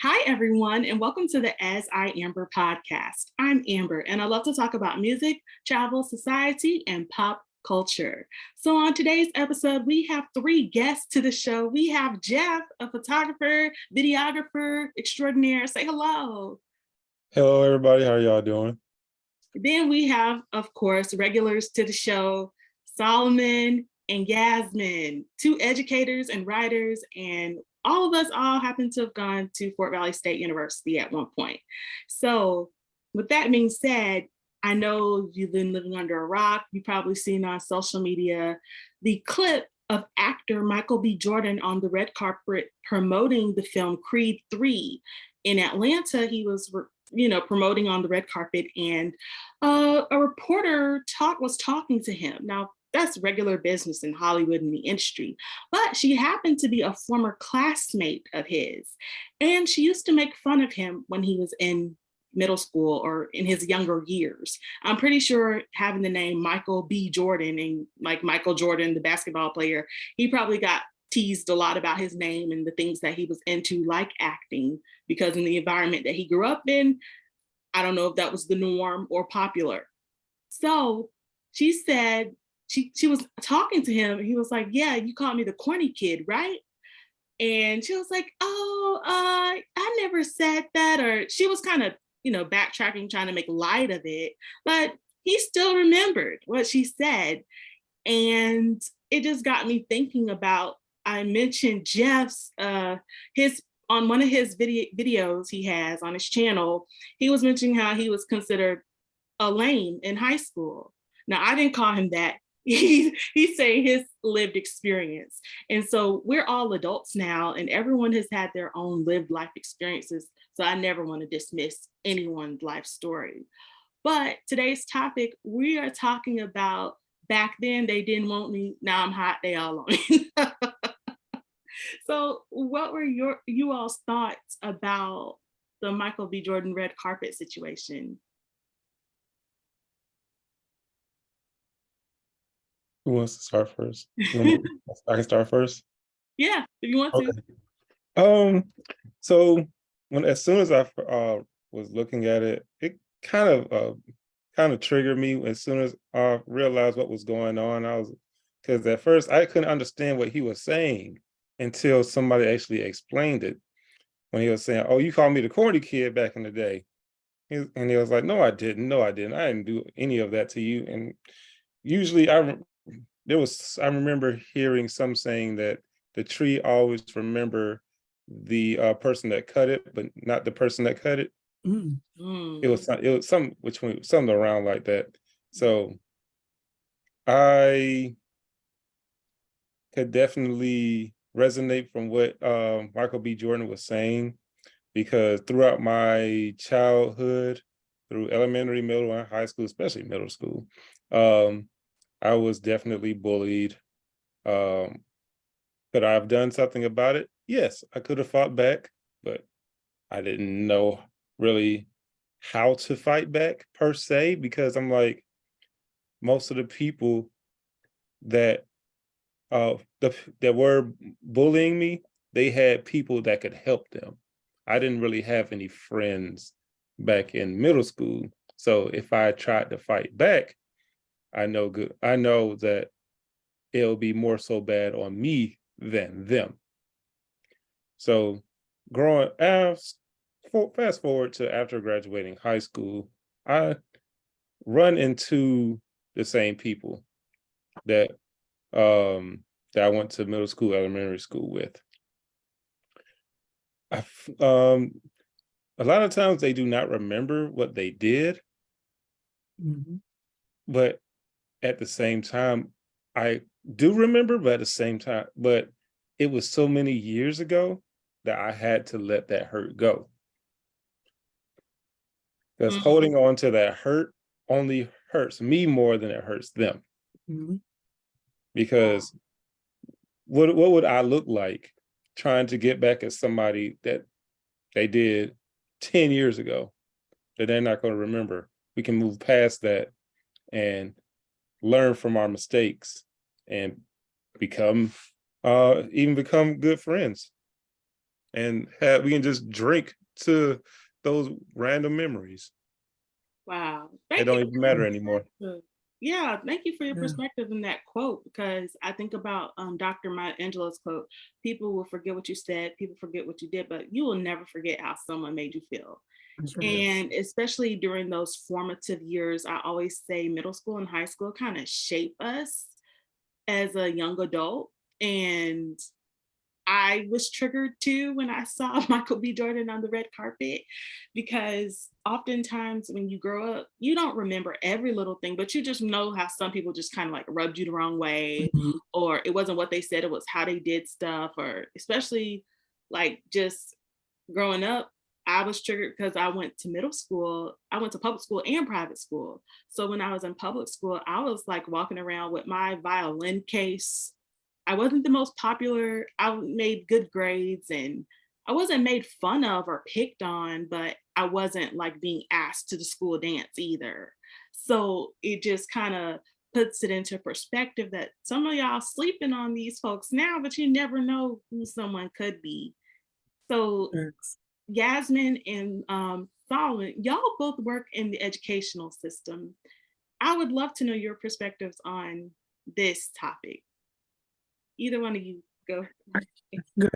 Hi, everyone, and welcome to the As I Amber podcast. I'm Amber, and I love to talk about music, travel, society, and pop culture. So, on today's episode, we have three guests to the show. We have Jeff, a photographer, videographer extraordinaire. Say hello. Hello, everybody. How y'all doing? Then we have, of course, regulars to the show, Solomon and Yasmine, two educators and writers, and all of us all happen to have gone to Fort Valley State University at one point. So, with that being said, I know you've been living under a rock. You've probably seen on social media the clip of actor Michael B. Jordan on the red carpet promoting the film Creed 3. In Atlanta, he was promoting on the red carpet, and a reporter was talking to him. Now, that's regular business in Hollywood in the industry, but she happened to be a former classmate of his, and she used to make fun of him when he was in middle school or in his younger years. I'm pretty sure having the name Michael B. Jordan and like Michael Jordan, the basketball player, he probably got teased a lot about his name and the things that he was into, like acting, because in the environment that he grew up in, I don't know if that was the norm or popular. So she said she was talking to him, and he was like, "Yeah, you called me the corny kid, right?" And she was like, "Oh, I never said that," or she was kind of backtracking, trying to make light of it, but he still remembered what she said, and it just got me thinking about. I mentioned Jeff's his on one of his videos he has on his channel. He was mentioning how he was considered a lame in high school. Now, I didn't call him that. He's saying his lived experience. And so we're all adults now, and everyone has had their own lived life experiences. So I never want to dismiss anyone's life story. But today's topic, we are talking about back then they didn't want me, now I'm hot, they all want me. So what were you all's thoughts about the Michael B. Jordan red carpet situation? Who wants to start first? I can start first. Yeah, if you want to. Okay. Um. So as soon as I was looking at it, it kind of triggered me. As soon as I realized what was going on, because at first I couldn't understand what he was saying until somebody actually explained it. When he was saying, "Oh, you called me the corny kid back in the day," and he was like, "No, I didn't. No, I didn't. I didn't do any of that to you." And usually, I remember hearing some saying that the tree always remember the person that cut it, but not the person that cut it. Mm. It was something around like that. So I could definitely resonate from what Michael B. Jordan was saying, because throughout my childhood, through elementary, middle, and high school, especially middle school, I was definitely bullied. Could I have done something about it? Yes, I could have fought back, but I didn't know really how to fight back per se, because I'm like, most of the people that that were bullying me, they had people that could help them. I didn't really have any friends back in middle school. So if I tried to fight back, I know that it'll be more so bad on me than them. So fast forward to after graduating high school, I run into the same people that that I went to middle school, elementary school with. A lot of times they do not remember what they did, but at the same time, I do remember, but at the same time, but it was so many years ago that I had to let that hurt go. Because holding on to that hurt only hurts me more than it hurts them. Because what would I look like trying to get back at somebody that they did 10 years ago that they're not going to remember? We can move past that and learn from our mistakes and become good friends. and we can just drink to those random memories. Wow. They Thank don't you even for your matter anymore. perspective. Yeah, thank you for your Yeah. perspective in that quote, because I think about Dr. Maya Angelou's quote, people will forget what you said, people forget what you did, but you will never forget how someone made you feel. That's right. And especially during those formative years, I always say middle school and high school kind of shape us as a young adult. And I was triggered too when I saw Michael B. Jordan on the red carpet, because oftentimes when you grow up, you don't remember every little thing, but you just know how some people just kind of like rubbed you the wrong way, Mhm. or it wasn't what they said, it was how they did stuff, or especially like just growing up, I was triggered because I went to middle school. I went to public school and private school. So when I was in public school, I was like walking around with my violin case. I wasn't the most popular. I made good grades and I wasn't made fun of or picked on, but I wasn't like being asked to the school dance either. So it just kind of puts it into perspective that some of y'all sleeping on these folks now, but you never know who someone could be. So Thanks. Yasmine and Solomon, y'all both work in the educational system. I would love to know your perspectives on this topic. Either one of you go. Good.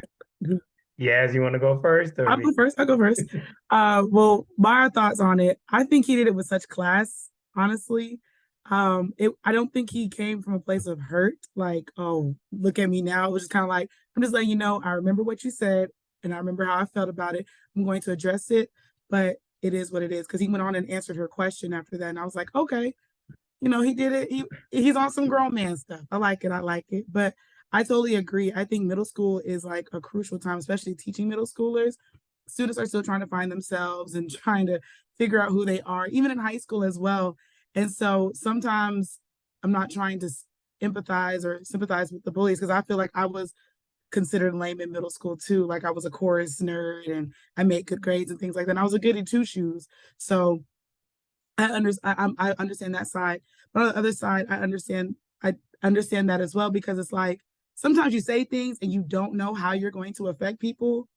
Good. Yaz, you want to go first? Or I'll go first. I'll go first. Well, my thoughts on it. I think he did it with such class, honestly. I don't think he came from a place of hurt, like, oh, look at me now. It was just kind of like, I'm just letting you know, I remember what you said and I remember how I felt about it. I'm going to address it, but it is what it is. Because he went on and answered her question after that. And I was like, okay, he did it. He's on some grown man stuff. I like it. I like it. But I totally agree. I think middle school is like a crucial time, especially teaching middle schoolers. Students are still trying to find themselves and trying to figure out who they are, even in high school as well. And so sometimes I'm not trying to empathize or sympathize with the bullies, because I feel like I was considered lame in middle school too. Like I was a chorus nerd and I made good grades and things like that. And I was a goody two shoes. So I understand that side, but on the other side, I understand that as well, because it's like sometimes you say things and you don't know how you're going to affect people.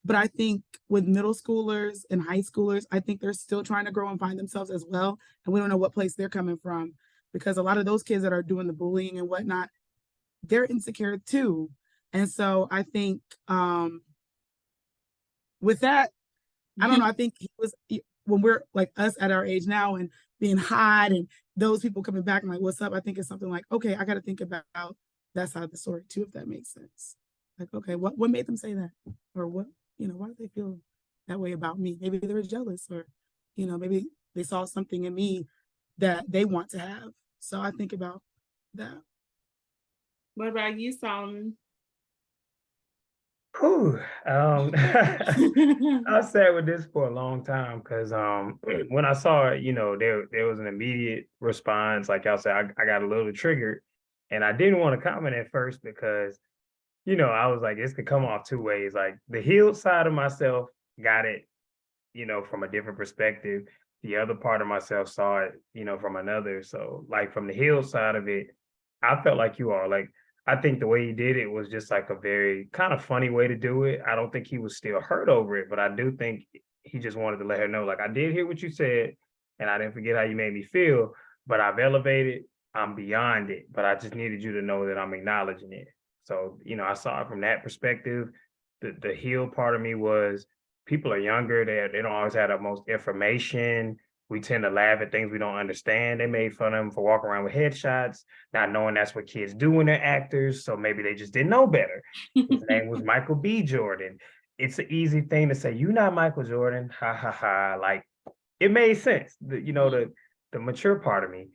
But I think with middle schoolers and high schoolers, I think they're still trying to grow and find themselves as well, and we don't know what place they're coming from, because a lot of those kids that are doing the bullying and whatnot, they're insecure too. And so I think with that, I don't know. I think when we're like us at our age now and being hot and those people coming back and like, what's up? I think it's something like, okay, I got to think about that side of the story too, if that makes sense. Like, okay, what made them say that? Or what, why do they feel that way about me? Maybe they were jealous, or, maybe they saw something in me that they want to have. So I think about that. What about you, Solomon? Whew, I sat with this for a long time because when I saw it, there was an immediate response. Like y'all said, I got a little triggered, and I didn't want to comment at first because, I was like, this could come off two ways. Like the healed side of myself got it, from a different perspective. The other part of myself saw it, from another. So like from the healed side of it, I felt like you are like, I think the way he did it was just like a very kind of funny way to do it. I don't think he was still hurt over it, but I do think he just wanted to let her know, like, I did hear what you said, and I didn't forget how you made me feel, but I've elevated, I'm beyond it, but I just needed you to know that I'm acknowledging it. So, I saw it from that perspective. The healed part of me was people are younger, they don't always have the most information. We tend to laugh at things we don't understand. They made fun of him for walking around with headshots, not knowing that's what kids do when they're actors. So maybe they just didn't know better. His name was Michael B. Jordan. It's an easy thing to say, "You not Michael Jordan." Ha ha ha. Like it made sense. The mature part of me.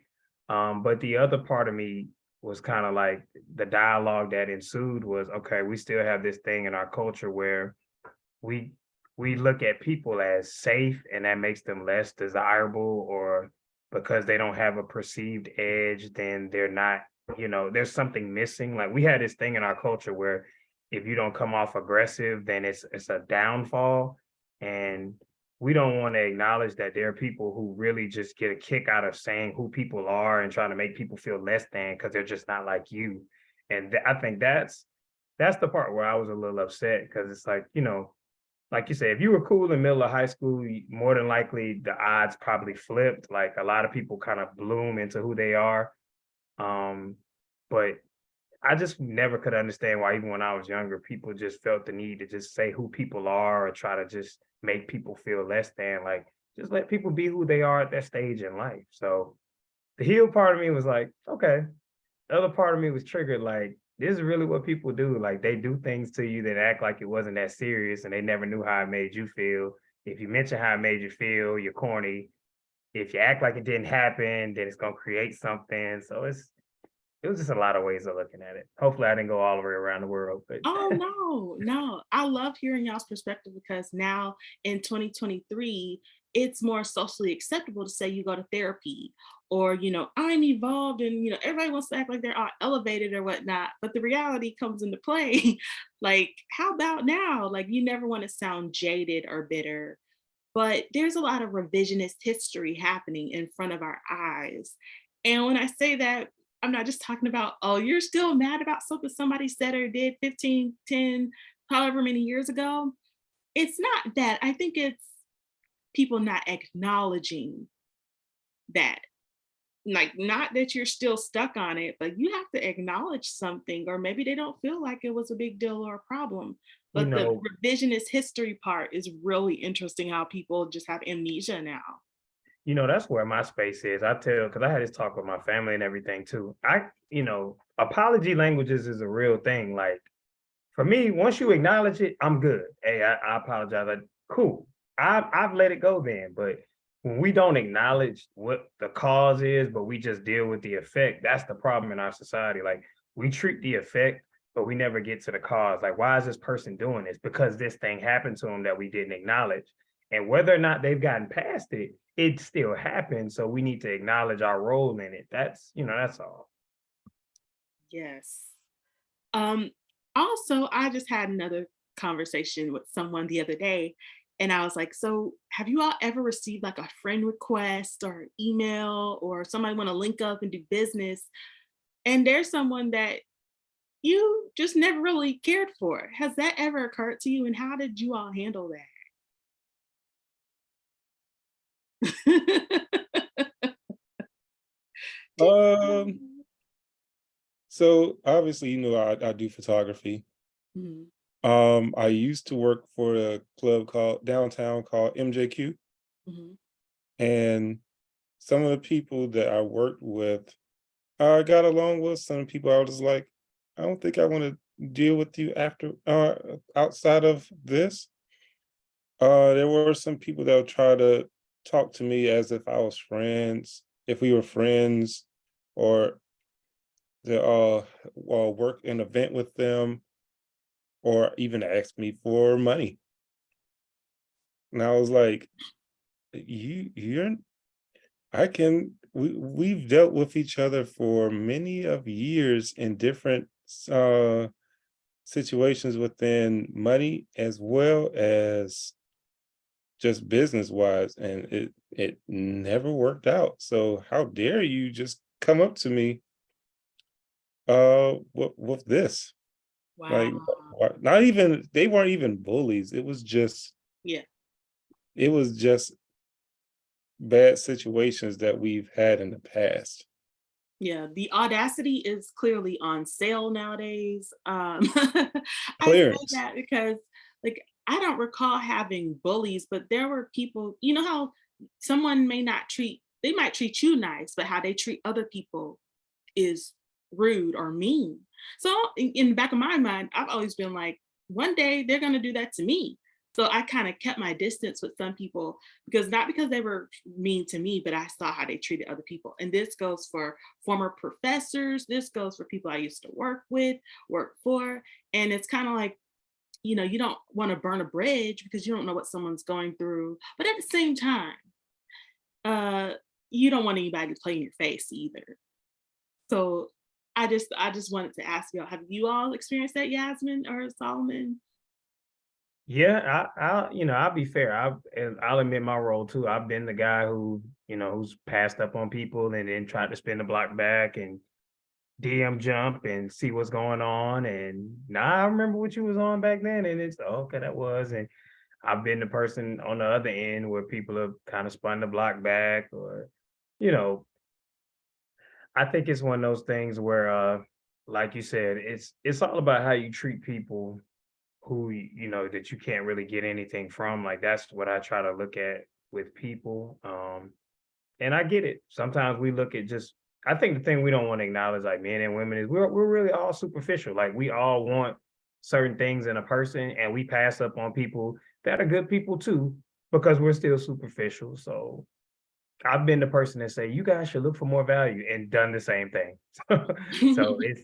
But the other part of me was kind of like the dialogue that ensued was, okay, we still have this thing in our culture where we we look at people as safe, and that makes them less desirable, or because they don't have a perceived edge, then they're not, there's something missing. Like we had this thing in our culture where if you don't come off aggressive, then it's a downfall. And we don't want to acknowledge that there are people who really just get a kick out of saying who people are and trying to make people feel less than because they're just not like you. And I think that's the part where I was a little upset because it's like, like you said, if you were cool in the middle of high school, more than likely the odds probably flipped. Like a lot of people kind of bloom into who they are. But I just never could understand why, even when I was younger, people just felt the need to just say who people are or try to just make people feel less than. Like, just let people be who they are at that stage in life. So the heel part of me was like, okay. The other part of me was triggered, like, this is really what people do. Like, they do things to you that act like it wasn't that serious and they never knew how it made you feel. If you mention how it made you feel, you're corny. If you act like it didn't happen, then it's gonna create something. So it was just a lot of ways of looking at it. Hopefully I didn't go all the way around the world, but Oh, no. I love hearing y'all's perspective because now in 2023, it's more socially acceptable to say you go to therapy or, I'm evolved and, everybody wants to act like they're all elevated or whatnot. But the reality comes into play. Like, how about now? Like, you never want to sound jaded or bitter. But there's a lot of revisionist history happening in front of our eyes. And when I say that, I'm not just talking about, oh, you're still mad about something somebody said or did 15, 10, however many years ago. It's not that. I think it's people not acknowledging that. Like, not that you're still stuck on it, but you have to acknowledge something, or maybe they don't feel like it was a big deal or a problem. you But the know, revisionist history part is really interesting how people just have amnesia now. that's where my space is. Because I had this talk with my family and everything too. Apology languages is a real thing. Like for me, once you acknowledge it, I'm good. Hey, I apologize. Like, cool. I've let it go then. But when we don't acknowledge what the cause is, but we just deal with the effect, that's the problem in our society. Like we treat the effect, but we never get to the cause. Like, why is this person doing this? Because this thing happened to them that we didn't acknowledge. And whether or not they've gotten past it, it still happened. So we need to acknowledge our role in it. That's all. Yes. Um, Also, I just had another conversation with someone the other day, and I was like, so have you all ever received like a friend request or email or somebody want to link up and do business? And there's someone that you just never really cared for. Has that ever occurred to you? And how did you all handle that? Um, so obviously, I do photography. Mhm, I used to work for a club called downtown called MJQ, mhm. and some of the people that I worked with, I got along with. Some people I was just like, I don't think I want to deal with you after outside of this. There were some people that would try to talk to me as if I was friends, if we were friends, or to work an event with them, or even ask me for money. And I was like, you're I can we've dealt with each other for many of years in different uh situations within money as well as just business wise, and it never worked out. So how dare you just come up to me with this? Like, Wow. not even, they weren't even bullies. Yeah. It was just bad situations that we've had in the past. Yeah, the audacity is clearly on sale nowadays. I say Clearance. that because, like, I don't recall having bullies, but there were people, how someone they might treat you nice, but how they treat other people is rude or mean. So in the back of my mind, I've always been like, one day they're going to do that to me. So I kind of kept my distance with some people because not because they were mean to me, but I saw how they treated other people. And this goes for former professors. This goes for people I used to work for. And it's kind of like, you don't want to burn a bridge because you don't know what someone's going through. But at the same time, uh, you don't want anybody to play in your face either. So I just wanted to ask y'all, have you all experienced that, Yasmin or Solomon? Yeah, I'll be fair. I'll admit my role too. I've been the guy who's passed up on people and then tried to spin the block back and DM jump and see what's going on. And I remember what you was on back then. And it's okay, that was. And I've been the person on the other end where people have kind of spun the block back, or, you know, I think it's one of those things where, like you said, it's all about how you treat people who, that you can't really get anything from. Like that's what I try to look at with people. And I get it. Sometimes we look at just, I think the thing we don't want to acknowledge, like men and women, is we're really all superficial. Like we all want certain things in a person, and we pass up on people that are good people too, because we're still superficial. So I've been the person that say, you guys should look for more value, and done the same thing. So it's,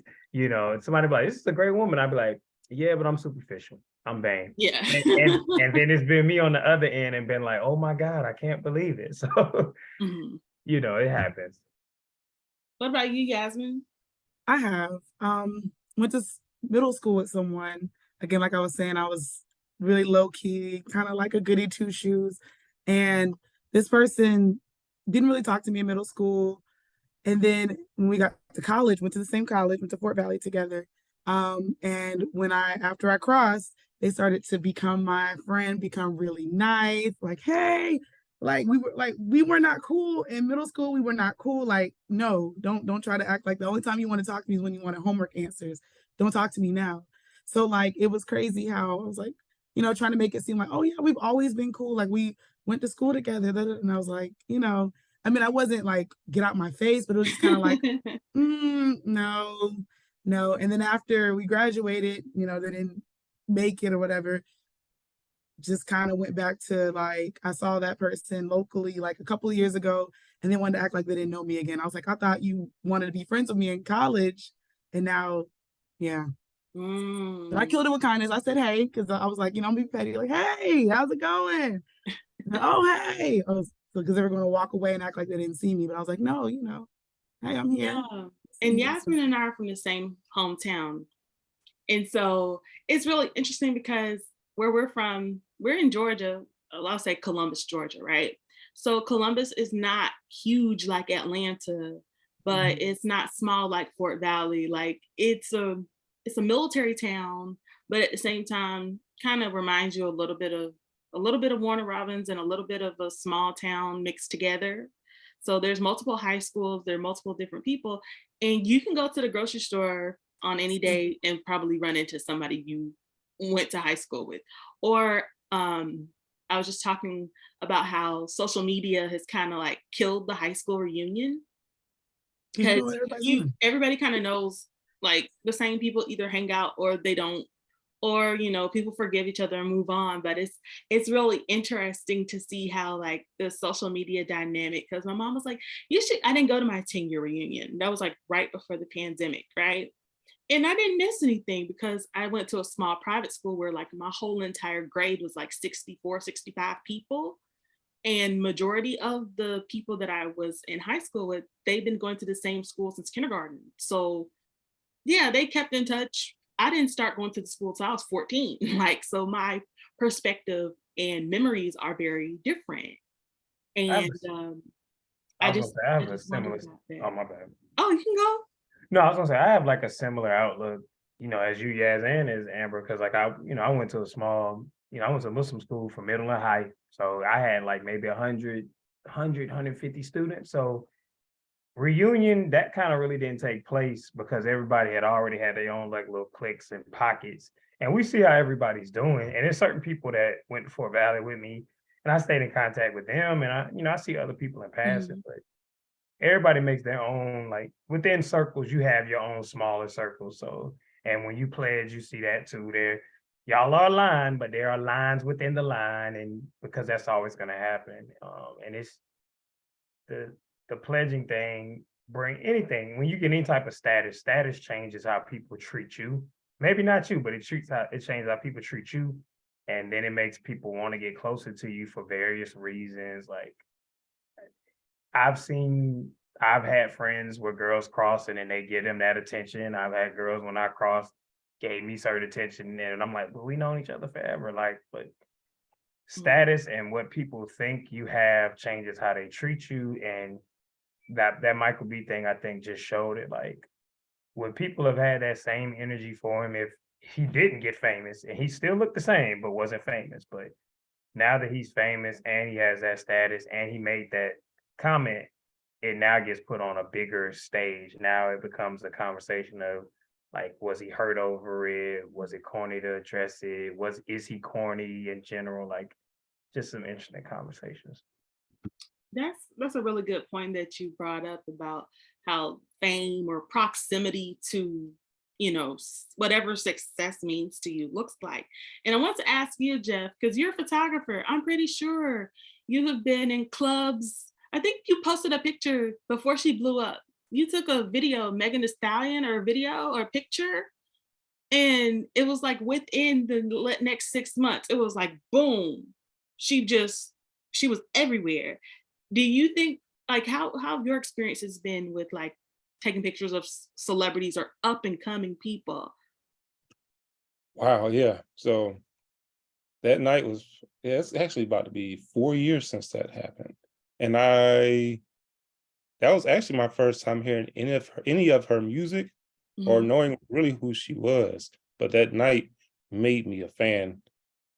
somebody be like, this is a great woman. I'd be like, yeah, but I'm superficial. I'm vain. Yeah. And then it's been me on the other end and been like, oh my God, I can't believe it. So, Mhm. it happens. What about you, Yasmine? I have went to middle school with someone. Again, like I was saying, I was really low key, kind of like a goody two shoes. And this person didn't really talk to me in middle school. And then when we got to college, went to the same college, went to Fort Valley together. And after I crossed, they started to become my friend, become really nice. Like, hey, we were not cool in middle school. We were not cool. Like, no, don't try to act like the only time you want to talk to me is when you want homework answers. Don't talk to me now. So like it was crazy how I was like, trying to make it seem like, oh yeah, we've always been cool. Like we went to school together. And I was like, I mean, I wasn't like get out my face, but it was just kind of like, no, no. And then after we graduated, they didn't make it or whatever. Just kind of went back to like, I saw that person locally like a couple of years ago, and they wanted to act like they didn't know me again. I was like, I thought you wanted to be friends with me in college. And now, yeah. But I killed it with kindness. I said, hey, because I was like, I'm be petty. Like, hey, how's it going? Oh, hey. Because they were going to walk away and act like they didn't see me. But I was like, no, hey, I'm here. Yeah. And Yasmine and I are from the same hometown. And so it's really interesting because where we're from, we're in Georgia. I'll say Columbus, Georgia, right? So Columbus is not huge like Atlanta, but it's not small like Fort Valley. Like it's a military town, but at the same time, kind of reminds you a little bit of Warner Robins and a little bit of a small town mixed together. So there's multiple high schools, there are multiple different people, and you can go to the grocery store on any day and probably run into somebody you went to high school with. Or I was just talking about how social media has kind of like killed the high school reunion, because everybody kind of knows like the same people either hang out or they don't, or people forgive each other and move on. But it's really interesting to see how like the social media dynamic, because my mom was like, I didn't go to my 10-year reunion. That was like right before the pandemic, right? And I didn't miss anything because I went to a small private school where like my whole entire grade was like 64, 65 people. And majority of the people that I was in high school with, they've been going to the same school since kindergarten. So yeah, they kept in touch. I didn't start going to the school till I was 14. Like, so my perspective and memories are very different. And I I was just, gonna say, I have I a just wonder similar. about that. Oh, my bad. Oh, you can go. No, I was gonna say I have like a similar outlook, as you, Yaz, and as Amber, because like I went to a small, I went to a Muslim school for middle and high, so I had like maybe 150 students. So reunion, that kind of really didn't take place because everybody had already had their own like little cliques and pockets, and we see how everybody's doing. And there's certain people that went to Fort Valley with me, and I stayed in contact with them, and I see other people in passing, but everybody makes their own, like within circles, you have your own smaller circles. So, and when you pledge, you see that too. Y'all are aligned, but there are lines within the line, and because that's always going to happen. And it's the pledging thing. Bring anything when you get any type of status. Status changes how people treat you. Maybe not you, but it changes how people treat you, and then it makes people want to get closer to you for various reasons, like. I've had friends where girls crossing and they give them that attention. I've had girls when I crossed gave me certain attention, and I'm like, but we known each other forever. Like, but status and what people think you have changes how they treat you. And that Michael B thing, I think, just showed it. Like, would people have had that same energy for him if he didn't get famous and he still looked the same but wasn't famous? But now that he's famous and he has that status and he made that comment, it now gets put on a bigger stage. Now it becomes a conversation of like, was he hurt over it? Was it corny to address it? Is he corny in general? Like, just some interesting conversations. That's a really good point that you brought up about how fame or proximity to, whatever success means to you looks like. And I want to ask you, Jeff, because you're a photographer. I'm pretty sure you have been in clubs. I think you posted a picture before she blew up. You took a video, Megan Thee Stallion, or a video or a picture, and it was like within the next 6 months, it was like boom, she was everywhere. Do you think, like, how have your experience has been with like taking pictures of celebrities or up and coming people? Wow, yeah. So that night was, yeah, it's actually about to be 4 years since that happened. And that was actually my first time hearing any of her music or Mhm. knowing really who she was. But that night made me a fan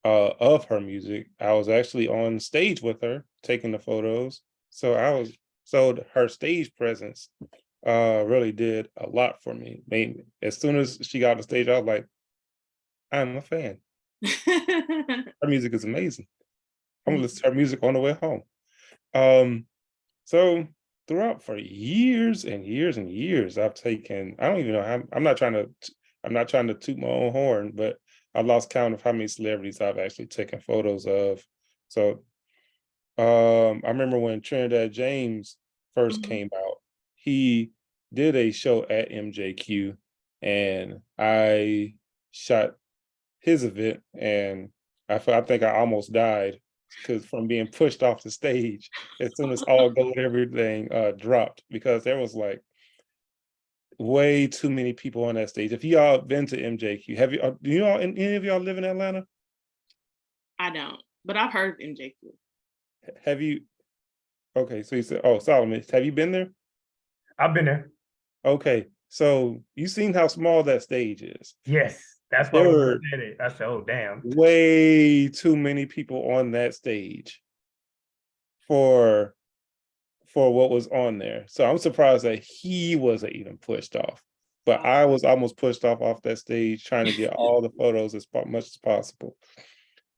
of her music. I was actually on stage with her taking the photos. So her stage presence really did a lot for me. As soon as she got on the stage, I was like, I'm a fan. Her music is amazing. I'm gonna listen to her music on the way home. Um, so throughout for years and years and years, I don't even know how, I'm not trying to toot my own horn, but I've lost count of how many celebrities I've actually taken photos of. So I remember when Trinidad James first Mhm. came out, he did a show at MJQ, and I shot his event, and I think I almost died because from being pushed off the stage as soon as all gold everything dropped, because there was like way too many people on that stage. If y'all been to MJQ, have you? Do you all? Any of y'all live in Atlanta? I don't, but I've heard of MJQ. Have you? Okay, so you said, oh, Solomon, have you been there? I've been there. Okay, so you seen how small that stage is. Yes, that's why There when you were said it, I said, "Oh, damn." way too many people on that stage for what was on there. So I'm surprised that he wasn't even pushed off. But I was almost pushed off that stage trying to get all the photos as much as possible.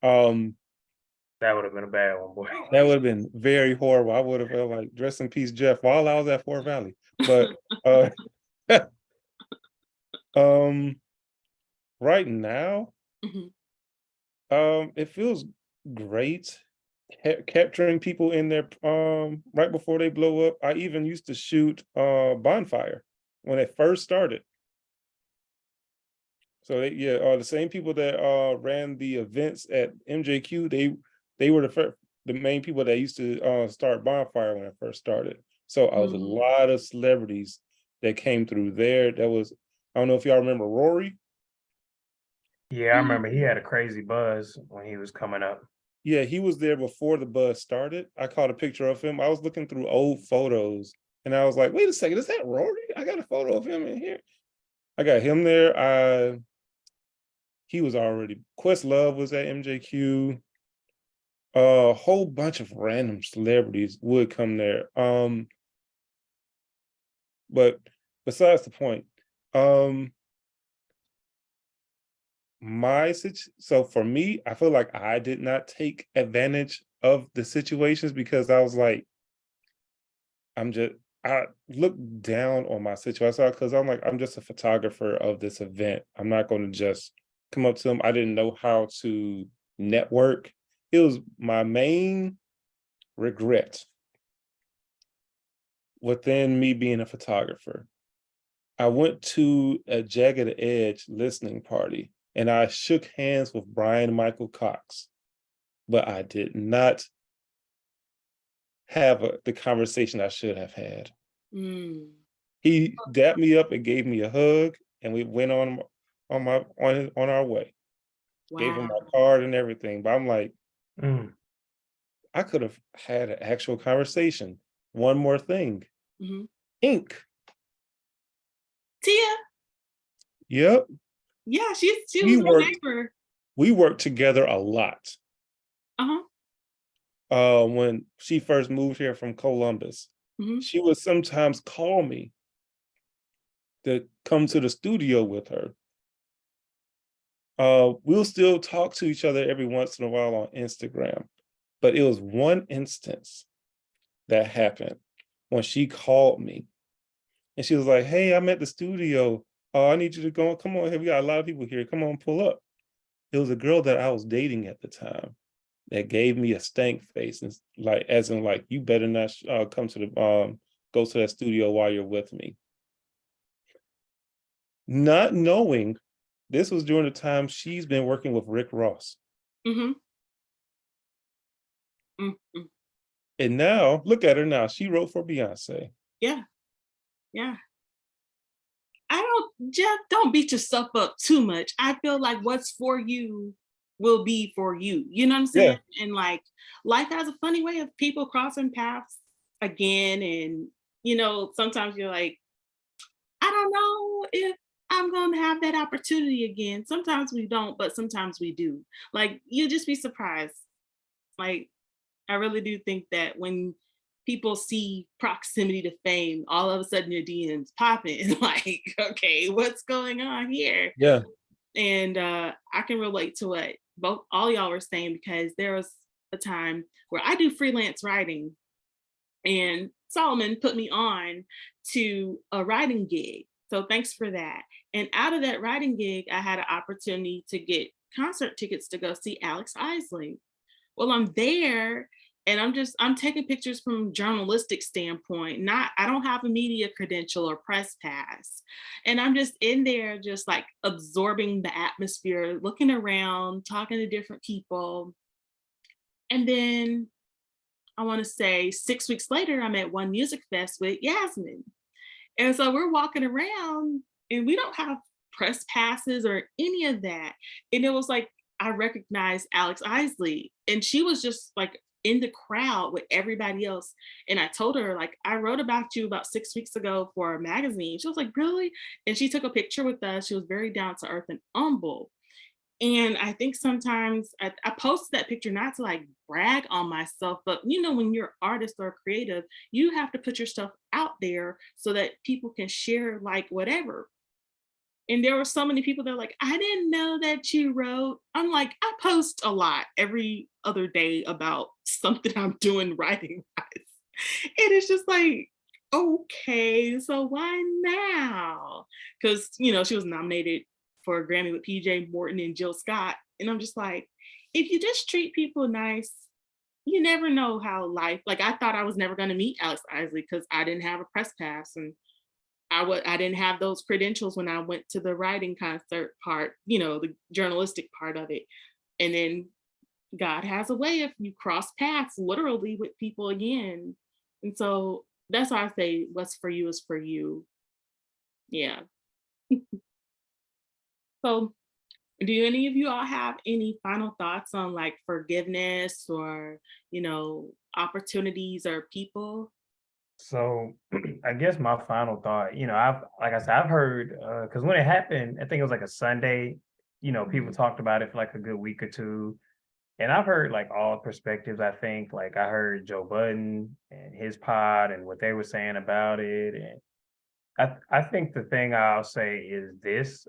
Um, That would have been a bad one, boy. that would have been very horrible. I would have felt like rest in peace, Jeff, while I was at Fort Valley. But uh um right now, Mhm. it feels great capturing people in their right before they blow up. I even used to shoot Bonfire when it first started. So the same people that ran the events at MJQ, they were the main people that used to start Bonfire when it first started. So I was a Mhm. lot of celebrities that came through there. I don't know if y'all remember Rory. Yeah, I remember he had a crazy buzz when he was coming up. Yeah, he was there before the buzz started. I caught a picture of him. I was looking through old photos and I was like, wait a second, is that Rory? I got a photo of him in here. I got him there. He was already, Questlove was at MJQ. A whole bunch of random celebrities would come there. But besides the point, um, so for me, I feel like I did not take advantage of the situations because I was like, I look down on my situation because I'm like, I'm just a photographer of this event. I'm not going to just come up to them. I didn't know how to network. It was my main regret within me being a photographer. I went to a Jagged Edge listening party and I shook hands with Brian Michael Cox, but I did not have the conversation I should have had. Mm. He dapped me up and gave me a hug, and we went on our way. Gave him Wow. my card and everything, but I'm like, Mm. I could have had an actual conversation. One more thing, Mhm. ink. Tia. Yep. Yeah, she We was my worked neighbor. we worked together a lot. Uh-huh. When she first moved here from Columbus, Hmm. she would sometimes call me to come to the studio with her. We'll still talk to each other every once in a while on Instagram, but it was one instance that happened when she called me and she was like, "Hey, I'm at the studio. I need you to go. Come on here. We got a lot of people here. Come on, pull up." It was a girl that I was dating at the time that gave me a stank face, and like, as in, like, you better not come to the go to that studio while you're with me. Not knowing this was during the time she's been working with Rick Ross. Hmm. Hmm. And now, look at her now. She wrote for Beyonce. Yeah, yeah. Jeff, don't beat yourself up too much. I feel like what's for you will be for you. You know what I'm saying? Yeah, And like life has a funny way of people crossing paths again. And, sometimes you're like, I don't know if I'm going to have that opportunity again. Sometimes we don't, but sometimes we do. Like, you'll just be surprised. Like, I really do think that when people see proximity to fame, all of a sudden your DMs popping. Like, okay, what's going on here? yeah. And I can relate to what both all y'all were saying, because there was a time where I do freelance writing, and Solomon put me on to a writing gig. So thanks for that. And out of that writing gig, I had an opportunity to get concert tickets to go see Alex Isley. Well, I'm there and I'm taking pictures from a journalistic standpoint. Not I don't have a media credential or press pass. And I'm just in there just like absorbing the atmosphere, looking around, talking to different people. And then I want to say 6 weeks later, I'm at One Music Fest with Yasmine. And so we're walking around and we don't have press passes or any of that. And it was like, I recognized Alex Isley and she was just like in the crowd with everybody else. And I told her, like, I wrote about you about 6 weeks ago for a magazine. She was like, really? And she took a picture with us. She was very down to earth and humble. And I think sometimes I posted that picture not to like brag on myself, but when you're an artist or creative, you have to put your stuff out there so that people can share like whatever. And there were so many people that were like, I didn't know that you wrote. I'm like, I post a lot every other day about something I'm doing writing wise. And it's just like, okay, so why now? Because, she was nominated for a Grammy with PJ Morton and Jill Scott. And I'm just like, if you just treat people nice, you never know how life, like I thought I was never going to meet Alex Isley because I didn't have a press pass. And I didn't have those credentials when I went to the writing concert part, the journalistic part of it. And then God has a way if you cross paths literally with people again. And so that's why I say what's for you is for you. Yeah. So do any of you all have any final thoughts on like forgiveness or, opportunities or people? So I guess my final thought, I've like I said, I've heard because when it happened, I think it was like a Sunday, people Mhm. talked about it for like a good week or two. And I've heard like all perspectives, I think. Like I heard Joe Budden and his pod and what they were saying about it. And I think the thing I'll say is this.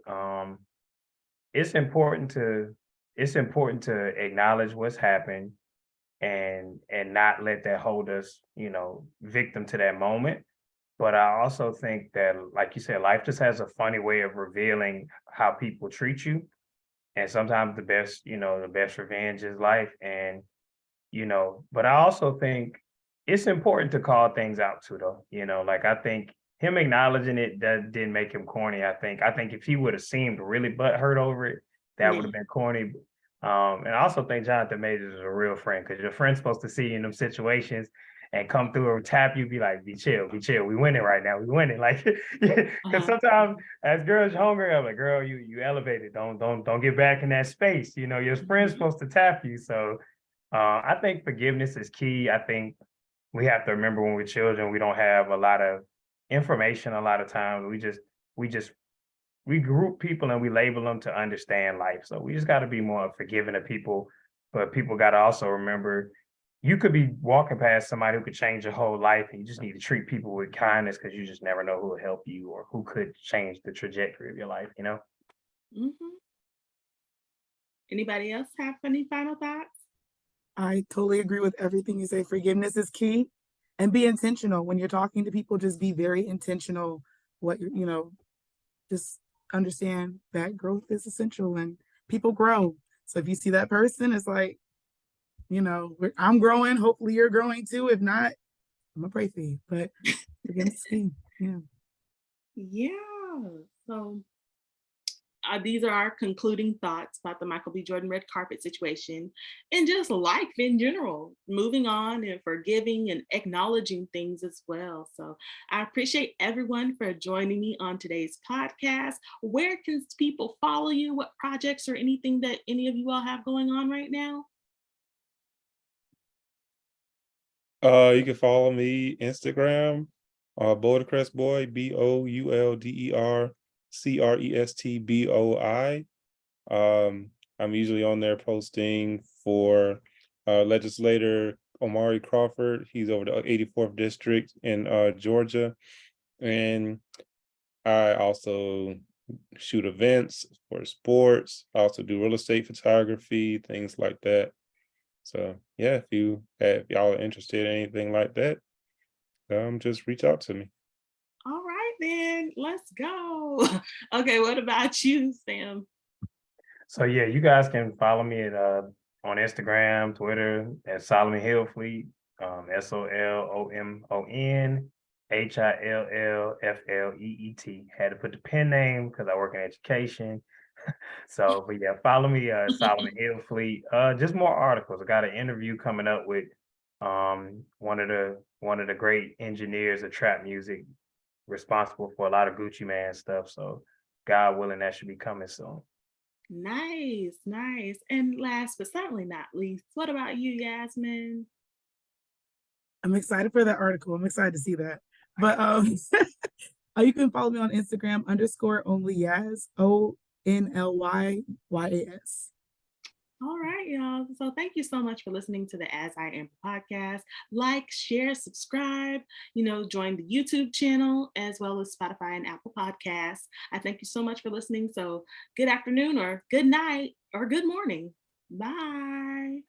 It's important to it's important to acknowledge what's happened and not let that hold us, victim to that moment. But I also think that, like you said, life just has a funny way of revealing how people treat you. And sometimes the best revenge is life. And, but I also think it's important to call things out too, though. Like I think him acknowledging it that didn't make him corny. I think if he would have seemed really butthurt over it, that would Yeah. have been corny. And I also think Jonathan Majors is a real friend because your friend's supposed to see you in them situations and come through or tap you, be like, be chill. We winning right now. We winning. Like, because Uh-huh. sometimes as girls, you're hungry, I'm like, girl, you elevated. Don't get back in that space. Your friend's Mhm. supposed to tap you. So I think forgiveness is key. I think we have to remember when we're children, we don't have a lot of information a lot of times. We just we group people and we label them to understand life. So we just got to be more forgiving of people, but people got to also remember you could be walking past somebody who could change your whole life, and you just need to treat people with kindness because you just never know who will help you or who could change the trajectory of your life, you know? Mhm. Anybody else have any final thoughts? I totally agree with everything you say. Forgiveness is key, and be intentional when you're talking to people. Just be very intentional. Just understand that growth is essential and people grow. So if you see that person, it's like, I'm growing. Hopefully you're growing too. If not, I'm gonna pray for you. But forgiveness is key. Yeah. Yeah. So these are our concluding thoughts about the Michael B. Jordan red carpet situation and just life in general, moving on and forgiving and acknowledging things as well. So I appreciate everyone for joining me on today's podcast. Where can people follow you? What projects or anything that any of you all have going on right now? You can follow me Instagram, Bouldercrest Boy, BOULDERCRESTBOI. I'm usually on there posting for legislator Omari Crawford. He's over the 84th district in Georgia. And I also shoot events for sports. I also do real estate photography, things like that. So yeah, if y'all are interested in anything like that, just reach out to me. All right, then let's go. Okay, what about you, Sam? So yeah, you guys can follow me at on Instagram, Twitter at Solomon Hill Fleet, SOLOMONHILLFLEET. Had to put the pen name because I work in education. So, but yeah, follow me, Solomon Hill Fleet. Just more articles. I got an interview coming up with one of the great engineers of trap music, responsible for a lot of Gucci Man stuff. So, God willing, that should be coming soon. Nice, nice. And last but certainly not least, what about you, Yasmine? I'm excited for that article. I'm excited to see that. But you can follow me on Instagram _only Yas, ONLYYAS. All right, y'all. So thank you so much for listening to the As I Am podcast. Like, share, subscribe, join the YouTube channel as well as Spotify and Apple Podcasts. I thank you so much for listening. So good afternoon or good night or good morning. Bye.